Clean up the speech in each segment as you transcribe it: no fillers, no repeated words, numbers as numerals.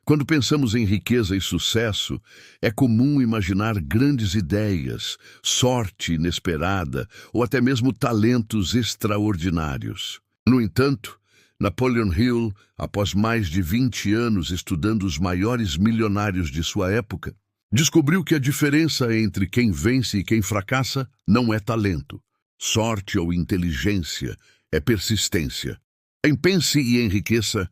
Quando pensamos em riqueza e sucesso, é comum imaginar grandes ideias, sorte inesperada ou até mesmo talentos extraordinários. No entanto, Napoleon Hill, após mais de 20 anos estudando os maiores milionários de sua época, descobriu que a diferença entre quem vence e quem fracassa não é talento, sorte ou inteligência, é persistência. Em Pense e Enriqueça,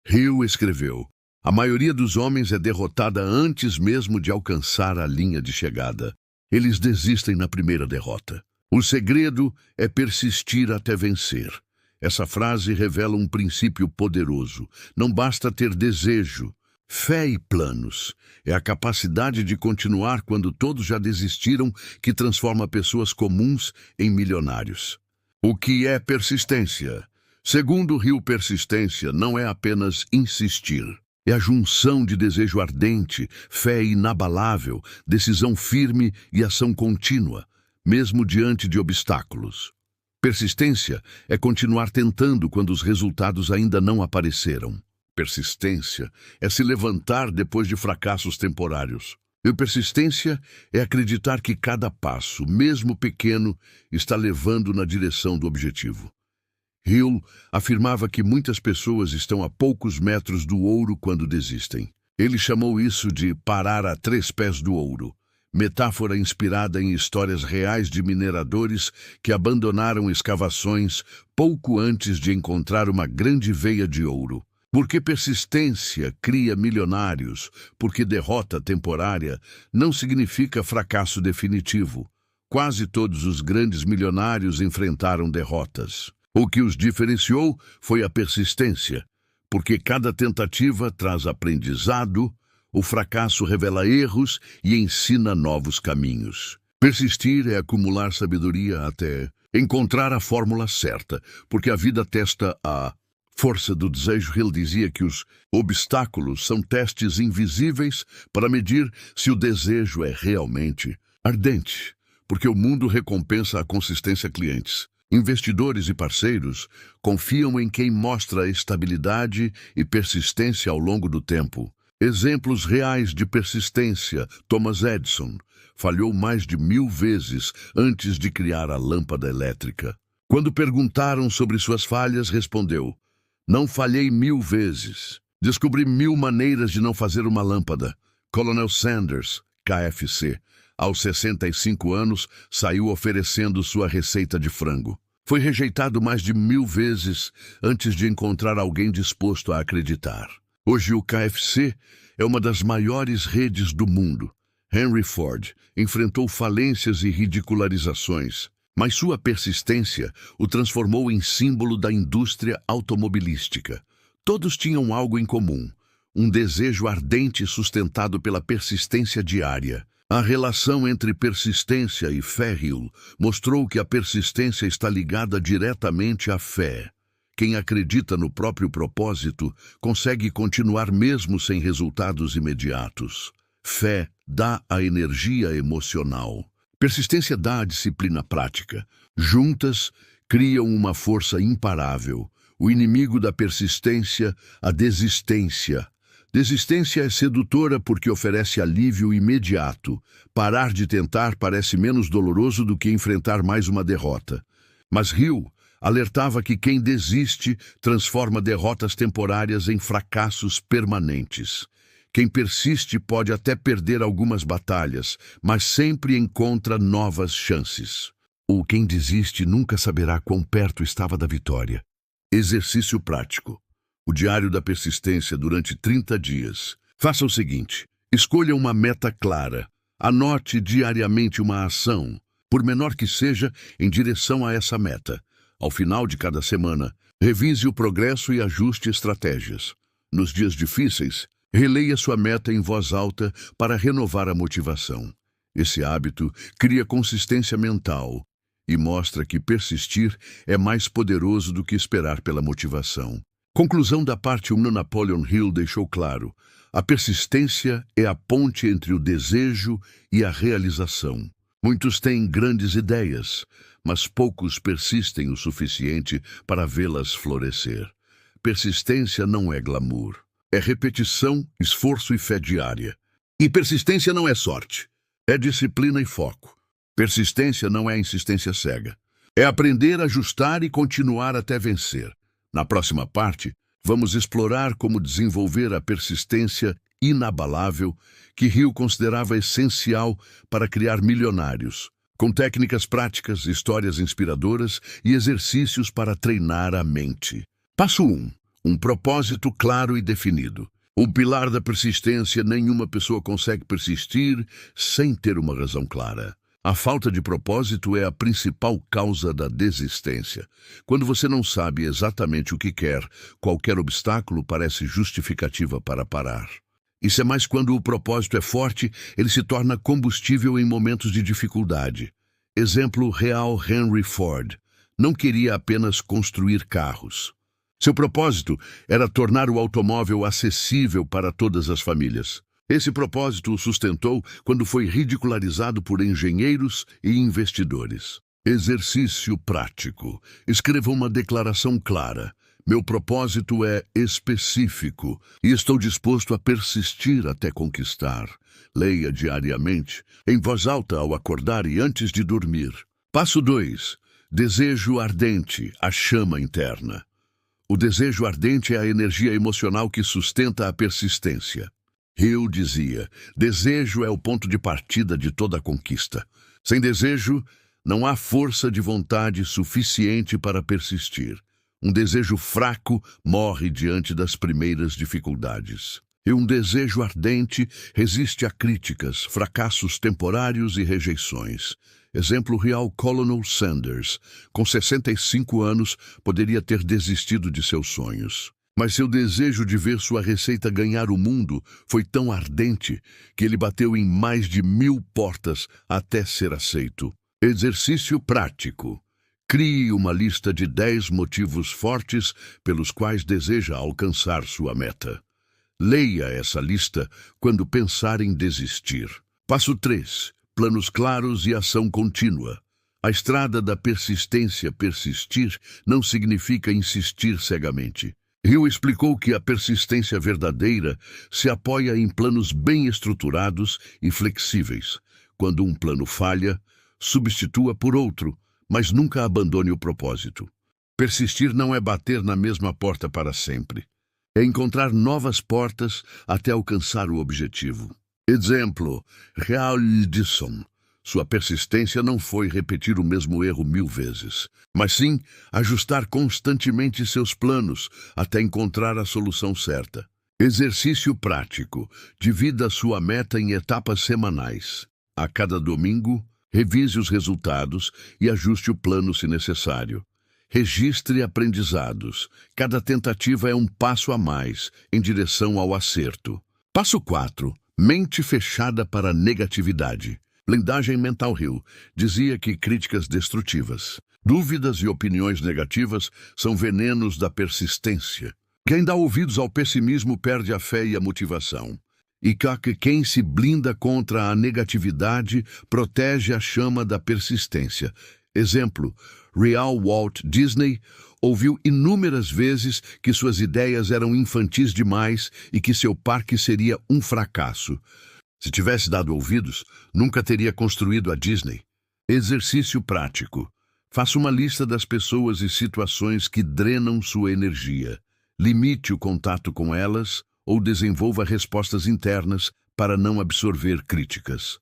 Hill escreveu: a maioria dos homens é derrotada antes mesmo de alcançar a linha de chegada. Eles desistem na primeira derrota. O segredo é persistir até vencer. Essa frase revela um princípio poderoso. Não basta ter desejo, fé e planos. É a capacidade de continuar quando todos já desistiram que transforma pessoas comuns em milionários. O que é persistência? Segundo Hill, persistência não é apenas insistir. É a junção de desejo ardente, fé inabalável, decisão firme e ação contínua, mesmo diante de obstáculos. Persistência é continuar tentando quando os resultados ainda não apareceram. Persistência é se levantar depois de fracassos temporários. E persistência é acreditar que cada passo, mesmo pequeno, está levando na direção do objetivo. Hill afirmava que muitas pessoas estão a poucos metros do ouro quando desistem. Ele chamou isso de parar a 3 pés do ouro, metáfora inspirada em histórias reais de mineradores que abandonaram escavações pouco antes de encontrar uma grande veia de ouro. Porque persistência cria milionários, porque derrota temporária não significa fracasso definitivo. Quase todos os grandes milionários enfrentaram derrotas. O que os diferenciou foi a persistência, porque cada tentativa traz aprendizado, o fracasso revela erros e ensina novos caminhos. Persistir é acumular sabedoria até encontrar a fórmula certa, porque a vida testa a força do desejo. Hill dizia que os obstáculos são testes invisíveis para medir se o desejo é realmente ardente, porque o mundo recompensa a consistência clientes. Investidores e parceiros confiam em quem mostra estabilidade e persistência ao longo do tempo. Exemplos reais de persistência: Thomas Edison falhou mais de 1000 vezes antes de criar a lâmpada elétrica. Quando perguntaram sobre suas falhas, respondeu: não falhei 1000 vezes. Descobri 1000 maneiras de não fazer uma lâmpada. Colonel Sanders, KFC, aos 65 anos, saiu oferecendo sua receita de frango. Foi rejeitado mais de 1000 vezes antes de encontrar alguém disposto a acreditar. Hoje o KFC é uma das maiores redes do mundo. Henry Ford enfrentou falências e ridicularizações, mas sua persistência o transformou em símbolo da indústria automobilística. Todos tinham algo em comum: um desejo ardente sustentado pela persistência diária. A relação entre persistência e fé, Hill, mostrou que a persistência está ligada diretamente à fé. Quem acredita no próprio propósito consegue continuar mesmo sem resultados imediatos. Fé dá a energia emocional. Persistência dá a disciplina prática. Juntas, criam uma força imparável. O inimigo da persistência, a desistência. Desistência é sedutora porque oferece alívio imediato. Parar de tentar parece menos doloroso do que enfrentar mais uma derrota. Mas Hill alertava que quem desiste transforma derrotas temporárias em fracassos permanentes. Quem persiste pode até perder algumas batalhas, mas sempre encontra novas chances. Ou quem desiste nunca saberá quão perto estava da vitória. Exercício prático. O diário da persistência durante 30 dias. Faça o seguinte: escolha uma meta clara. Anote diariamente uma ação, por menor que seja, em direção a essa meta. Ao final de cada semana, revise o progresso e ajuste estratégias. Nos dias difíceis, releia sua meta em voz alta para renovar a motivação. Esse hábito cria consistência mental e mostra que persistir é mais poderoso do que esperar pela motivação. Conclusão da parte 1. Napoleon Hill deixou claro: a persistência é a ponte entre o desejo e a realização. Muitos têm grandes ideias, mas poucos persistem o suficiente para vê-las florescer. Persistência não é glamour, É repetição, esforço e fé diária. E persistência não é sorte. É disciplina e foco. Persistência não é insistência cega. É aprender, ajustar e continuar até vencer. Na próxima parte, vamos explorar como desenvolver a persistência inabalável que Hill considerava essencial para criar milionários, com técnicas práticas, histórias inspiradoras e exercícios para treinar a mente. Passo 1. Um propósito claro e definido. O pilar da persistência: nenhuma pessoa consegue persistir sem ter uma razão clara. A falta de propósito é a principal causa da desistência. Quando você não sabe exatamente o que quer, qualquer obstáculo parece justificativa para parar. Isso é mais quando o propósito é forte, ele se torna combustível em momentos de dificuldade. Exemplo real: Henry Ford não queria apenas construir carros. Seu propósito era tornar o automóvel acessível para todas as famílias. Esse propósito o sustentou quando foi ridicularizado por engenheiros e investidores. Exercício prático. Escreva uma declaração clara. Meu propósito é específico e estou disposto a persistir até conquistar. Leia diariamente, em voz alta ao acordar e antes de dormir. Passo 2. Desejo ardente, a chama interna. O desejo ardente é a energia emocional que sustenta a persistência. Hill dizia: desejo é o ponto de partida de toda conquista. Sem desejo, não há força de vontade suficiente para persistir. Um desejo fraco morre diante das primeiras dificuldades. E um desejo ardente resiste a críticas, fracassos temporários e rejeições. Exemplo real: Colonel Sanders, com 65 anos, poderia ter desistido de seus sonhos. Mas seu desejo de ver sua receita ganhar o mundo foi tão ardente que ele bateu em mais de 1000 portas até ser aceito. Exercício prático. Crie uma lista de 10 motivos fortes pelos quais deseja alcançar sua meta. Leia essa lista quando pensar em desistir. Passo 3. Planos claros e ação contínua. A estrada da persistência: persistir não significa insistir cegamente. Hill explicou que a persistência verdadeira se apoia em planos bem estruturados e flexíveis. Quando um plano falha, substitua por outro, mas nunca abandone o propósito. Persistir não é bater na mesma porta para sempre. É encontrar novas portas até alcançar o objetivo. Exemplo: Real Edison. Sua persistência não foi repetir o mesmo erro 1000 vezes, mas sim ajustar constantemente seus planos até encontrar a solução certa. Exercício prático. Divida sua meta em etapas semanais. A cada domingo, revise os resultados e ajuste o plano se necessário. Registre aprendizados. Cada tentativa é um passo a mais em direção ao acerto. Passo 4. Mente fechada para a negatividade. Blindagem mental. Hill dizia que críticas destrutivas, dúvidas e opiniões negativas são venenos da persistência. Quem dá ouvidos ao pessimismo perde a fé e a motivação. E quem se blinda contra a negatividade protege a chama da persistência. Exemplo: Real Walt Disney ouviu inúmeras vezes que suas ideias eram infantis demais e que seu parque seria um fracasso. Se tivesse dado ouvidos, nunca teria construído a Disney. Exercício prático. Faça uma lista das pessoas e situações que drenam sua energia. Limite o contato com elas ou desenvolva respostas internas para não absorver críticas.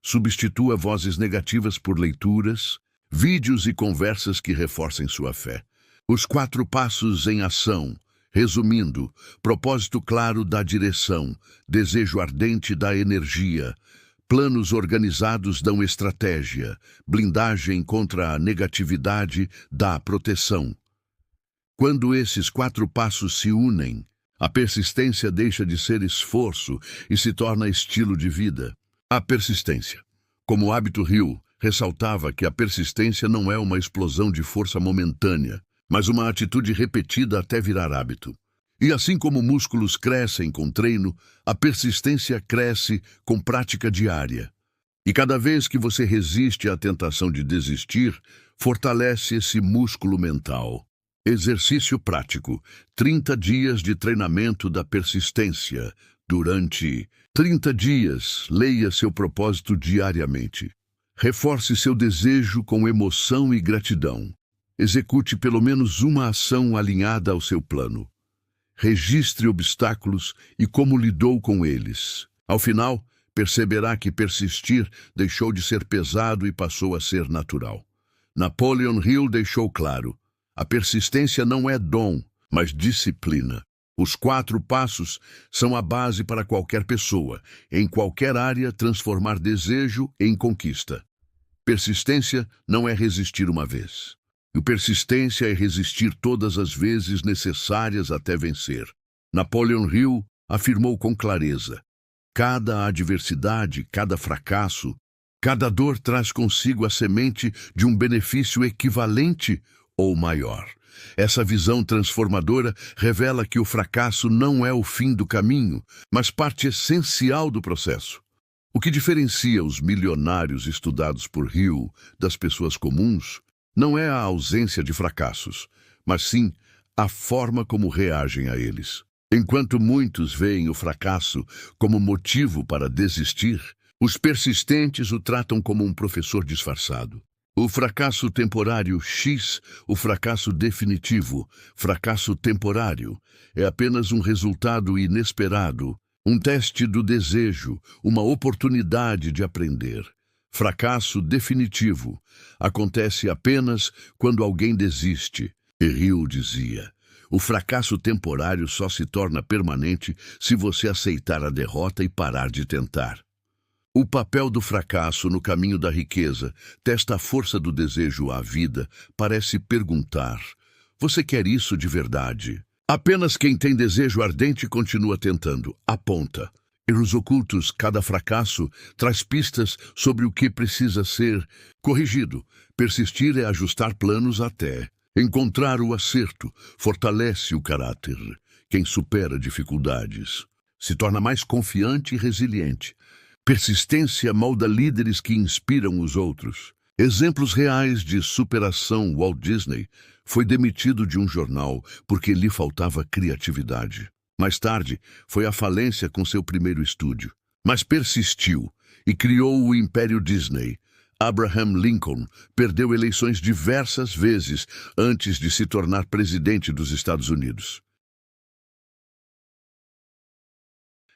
Substitua vozes negativas por leituras, vídeos e conversas que reforcem sua fé. Os 4 passos em ação. Resumindo: propósito claro dá direção, desejo ardente dá energia, planos organizados dão estratégia, blindagem contra a negatividade dá proteção. Quando esses 4 passos se unem, a persistência deixa de ser esforço e se torna estilo de vida. A persistência. Como hábito, Hill ressaltava que a persistência não é uma explosão de força momentânea, mas uma atitude repetida até virar hábito. E assim como músculos crescem com treino, a persistência cresce com prática diária. E cada vez que você resiste à tentação de desistir, fortalece esse músculo mental. Exercício prático. 30 dias de treinamento da persistência. Durante 30 dias, leia seu propósito diariamente. Reforce seu desejo com emoção e gratidão. Execute pelo menos uma ação alinhada ao seu plano. Registre obstáculos e como lidou com eles. Ao final, perceberá que persistir deixou de ser pesado e passou a ser natural. Napoleon Hill deixou claro: a persistência não é dom, mas disciplina. Os 4 passos são a base para qualquer pessoa, em qualquer área, transformar desejo em conquista. Persistência não é resistir uma vez. E persistência é resistir todas as vezes necessárias até vencer. Napoleon Hill afirmou com clareza: cada adversidade, cada fracasso, cada dor traz consigo a semente de um benefício equivalente ou maior. Essa visão transformadora revela que o fracasso não é o fim do caminho, mas parte essencial do processo. O que diferencia os milionários estudados por Hill das pessoas comuns não é a ausência de fracassos, mas sim a forma como reagem a eles. Enquanto muitos veem o fracasso como motivo para desistir, os persistentes o tratam como um professor disfarçado. O fracasso temporário X, o fracasso definitivo, fracasso temporário, é apenas um resultado inesperado, um teste do desejo, uma oportunidade de aprender. Fracasso definitivo acontece apenas quando alguém desiste. E Hill dizia: o fracasso temporário só se torna permanente se você aceitar a derrota e parar de tentar. O papel do fracasso no caminho da riqueza testa a força do desejo à vida, parece perguntar: você quer isso de verdade? Apenas quem tem desejo ardente continua tentando, aponta. Erros ocultos, cada fracasso traz pistas sobre o que precisa ser corrigido. Persistir é ajustar planos até encontrar o acerto, fortalece o caráter. Quem supera dificuldades se torna mais confiante e resiliente. Persistência molda líderes que inspiram os outros. Exemplos reais de superação. Walt Disney foi demitido de um jornal porque lhe faltava criatividade. Mais tarde, foi à falência com seu primeiro estúdio, mas persistiu e criou o Império Disney. Abraham Lincoln perdeu eleições diversas vezes antes de se tornar presidente dos Estados Unidos.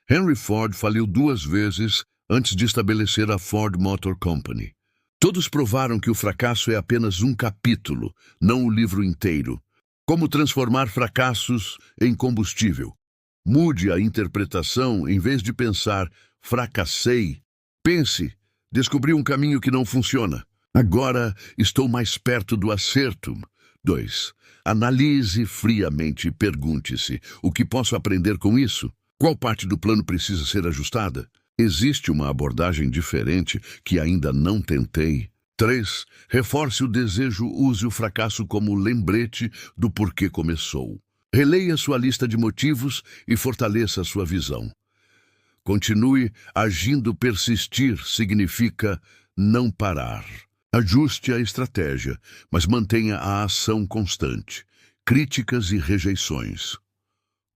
Henry Ford faliu 2 vezes antes de estabelecer a Ford Motor Company. Todos provaram que o fracasso é apenas um capítulo, não o livro inteiro. Como transformar fracassos em combustível? Mude a interpretação. Em vez de pensar, fracassei, pense, descobri um caminho que não funciona. Agora estou mais perto do acerto. 2. Analise friamente e pergunte-se: o que posso aprender com isso? Qual parte do plano precisa ser ajustada? Existe uma abordagem diferente que ainda não tentei? 3. Reforce o desejo. Use o fracasso como lembrete do porquê começou. Releia sua lista de motivos e fortaleça sua visão. Continue agindo. Persistir significa não parar. Ajuste a estratégia, mas mantenha a ação constante. Críticas e rejeições.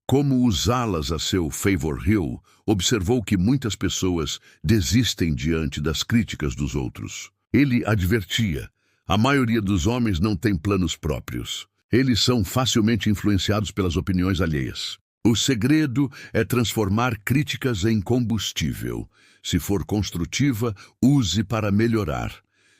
Como usá-las a seu favor? Hill observou que muitas pessoas desistem diante das críticas dos outros. Ele advertia: a maioria dos homens não tem planos próprios. Eles são facilmente influenciados pelas opiniões alheias. O segredo é transformar críticas em combustível. Se for construtiva, use para melhorar.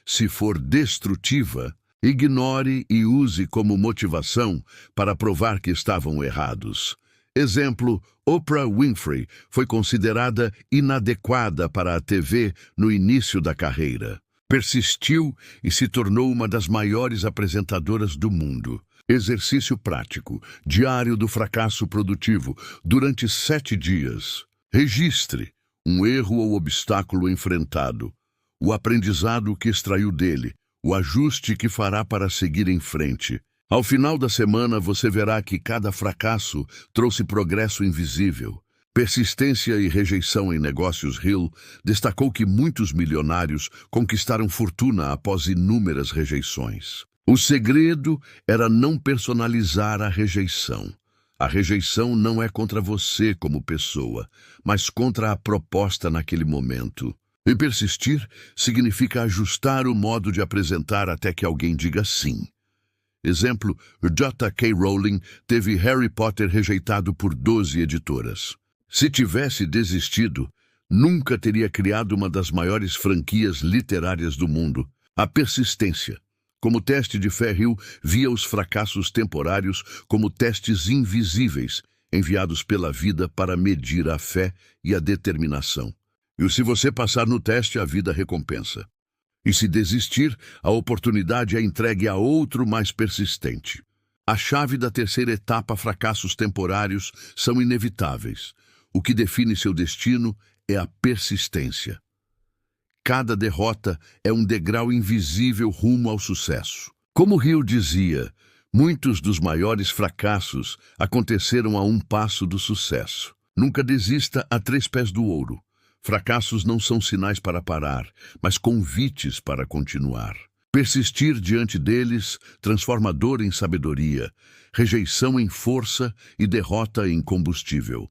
Se for destrutiva, ignore e use como motivação para provar que estavam errados. Exemplo: Oprah Winfrey foi considerada inadequada para a TV no início da carreira. Persistiu e se tornou uma das maiores apresentadoras do mundo. Exercício prático. Diário do fracasso produtivo. Durante 7 dias. Registre um erro ou obstáculo enfrentado, o aprendizado que extraiu dele, o ajuste que fará para seguir em frente. Ao final da semana, você verá que cada fracasso trouxe progresso invisível. Persistência e rejeição em negócios. Hill destacou que muitos milionários conquistaram fortuna após inúmeras rejeições. O segredo era não personalizar a rejeição. A rejeição não é contra você como pessoa, mas contra a proposta naquele momento. E persistir significa ajustar o modo de apresentar até que alguém diga sim. Exemplo, J.K. Rowling teve Harry Potter rejeitado por 12 editoras. Se tivesse desistido, nunca teria criado uma das maiores franquias literárias do mundo. A persistência. Como teste de fé, Hill via os fracassos temporários como testes invisíveis, enviados pela vida para medir a fé e a determinação. E se você passar no teste, a vida recompensa. E se desistir, a oportunidade é entregue a outro mais persistente. A chave da terceira etapa, fracassos temporários, são inevitáveis. O que define seu destino é a persistência. Cada derrota é um degrau invisível rumo ao sucesso. Como Hill dizia, muitos dos maiores fracassos aconteceram a um passo do sucesso. Nunca desista a 3 pés do ouro. Fracassos não são sinais para parar, mas convites para continuar. Persistir diante deles transforma dor em sabedoria, rejeição em força e derrota em combustível.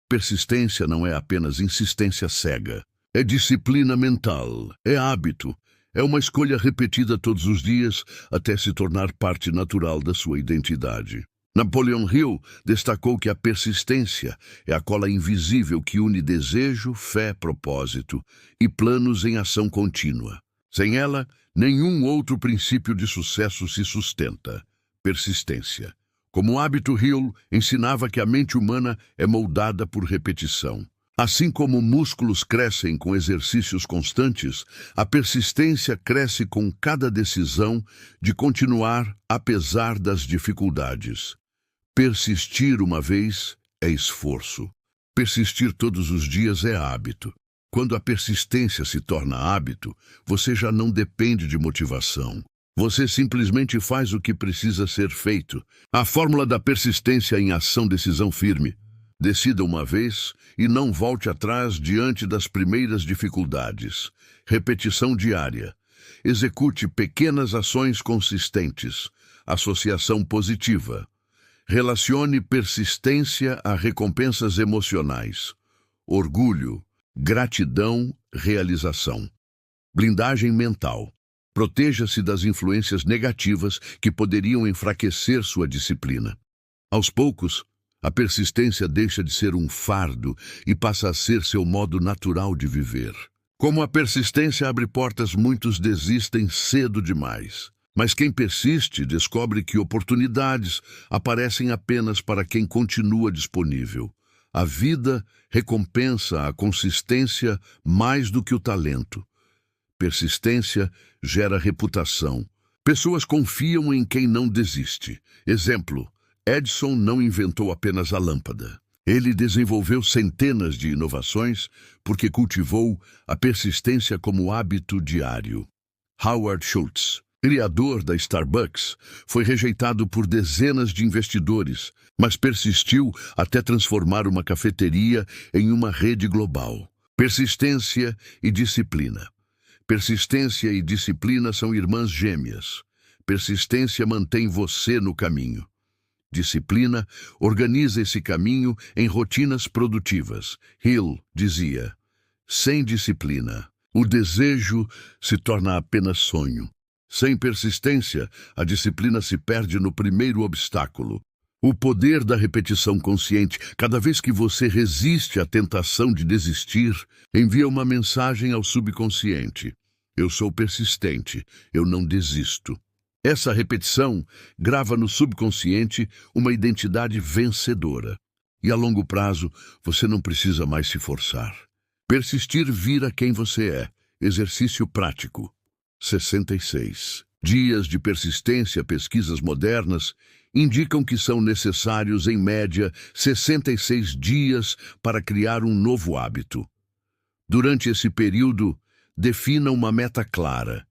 Persistência não é apenas insistência cega. É disciplina mental, é hábito, é uma escolha repetida todos os dias até se tornar parte natural da sua identidade. Napoleon Hill destacou que a persistência é a cola invisível que une desejo, fé, propósito e planos em ação contínua. Sem ela, nenhum outro princípio de sucesso se sustenta. Persistência. Como hábito, Hill ensinava que a mente humana é moldada por repetição. Assim como músculos crescem com exercícios constantes, a persistência cresce com cada decisão de continuar apesar das dificuldades. Persistir uma vez é esforço. Persistir todos os dias é hábito. Quando a persistência se torna hábito, você já não depende de motivação. Você simplesmente faz o que precisa ser feito. A fórmula da persistência em ação, decisão firme. Decida uma vez e não volte atrás diante das primeiras dificuldades. Repetição diária. Execute pequenas ações consistentes. Associação positiva. Relacione persistência a recompensas emocionais. Orgulho, gratidão, realização. Blindagem mental. Proteja-se das influências negativas que poderiam enfraquecer sua disciplina. Aos poucos, a persistência deixa de ser um fardo e passa a ser seu modo natural de viver. Como a persistência abre portas, muitos desistem cedo demais. Mas quem persiste descobre que oportunidades aparecem apenas para quem continua disponível. A vida recompensa a consistência mais do que o talento. Persistência gera reputação. Pessoas confiam em quem não desiste. Exemplo: Edison não inventou apenas a lâmpada. Ele desenvolveu centenas de inovações porque cultivou a persistência como hábito diário. Howard Schultz, criador da Starbucks, foi rejeitado por dezenas de investidores, mas persistiu até transformar uma cafeteria em uma rede global. Persistência e disciplina. Persistência e disciplina são irmãs gêmeas. Persistência mantém você no caminho. Disciplina organiza esse caminho em rotinas produtivas. Hill dizia: sem disciplina, o desejo se torna apenas sonho. Sem persistência, a disciplina se perde no primeiro obstáculo. O poder da repetição consciente. Cada vez que você resiste à tentação de desistir, envia uma mensagem ao subconsciente: eu sou persistente, eu não desisto. Essa repetição grava no subconsciente uma identidade vencedora. E a longo prazo, você não precisa mais se forçar. Persistir vira quem você é. Exercício prático. 66. Dias de persistência. Pesquisas modernas indicam que são necessários, em média, 66 dias para criar um novo hábito. Durante esse período, defina uma meta clara.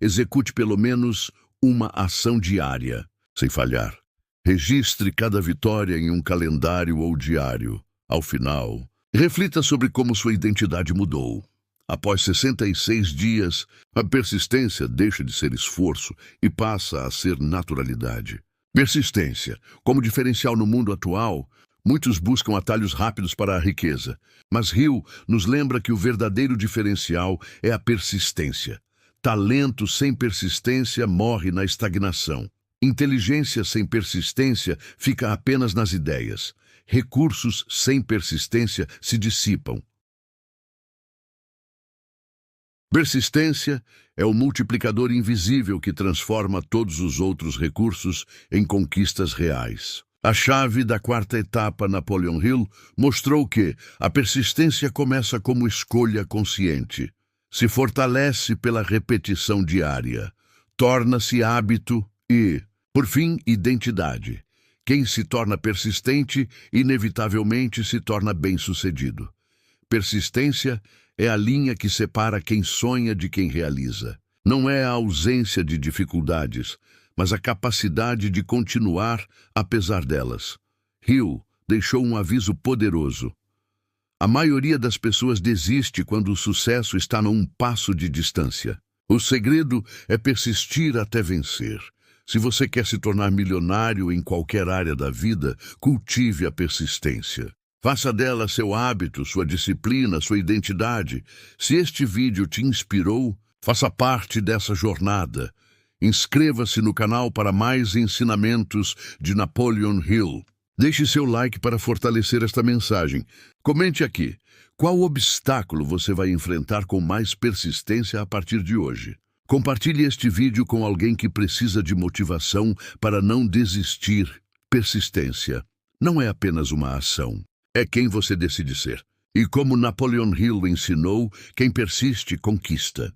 Execute pelo menos uma ação diária, sem falhar. Registre cada vitória em um calendário ou diário. Ao final, reflita sobre como sua identidade mudou. Após 66 dias, a persistência deixa de ser esforço e passa a ser naturalidade. Persistência. Como diferencial no mundo atual, muitos buscam atalhos rápidos para a riqueza, mas Hill nos lembra que o verdadeiro diferencial é a persistência. Talento sem persistência morre na estagnação. Inteligência sem persistência fica apenas nas ideias. Recursos sem persistência se dissipam. Persistência é o multiplicador invisível que transforma todos os outros recursos em conquistas reais. A chave da quarta etapa Napoleon Hill mostrou que a persistência começa como escolha consciente. Se fortalece pela repetição diária, torna-se hábito e, por fim, identidade. Quem se torna persistente, inevitavelmente se torna bem-sucedido. Persistência é a linha que separa quem sonha de quem realiza. Não é a ausência de dificuldades, mas a capacidade de continuar apesar delas. Hill deixou um aviso poderoso. A maioria das pessoas desiste quando o sucesso está a um passo de distância. O segredo é persistir até vencer. Se você quer se tornar milionário em qualquer área da vida, cultive a persistência. Faça dela seu hábito, sua disciplina, sua identidade. Se este vídeo te inspirou, faça parte dessa jornada. Inscreva-se no canal para mais ensinamentos de Napoleon Hill. Deixe seu like para fortalecer esta mensagem. Comente aqui, qual obstáculo você vai enfrentar com mais persistência a partir de hoje? Compartilhe este vídeo com alguém que precisa de motivação para não desistir. Persistência não é apenas uma ação, é quem você decide ser. E como Napoleon Hill ensinou, quem persiste conquista.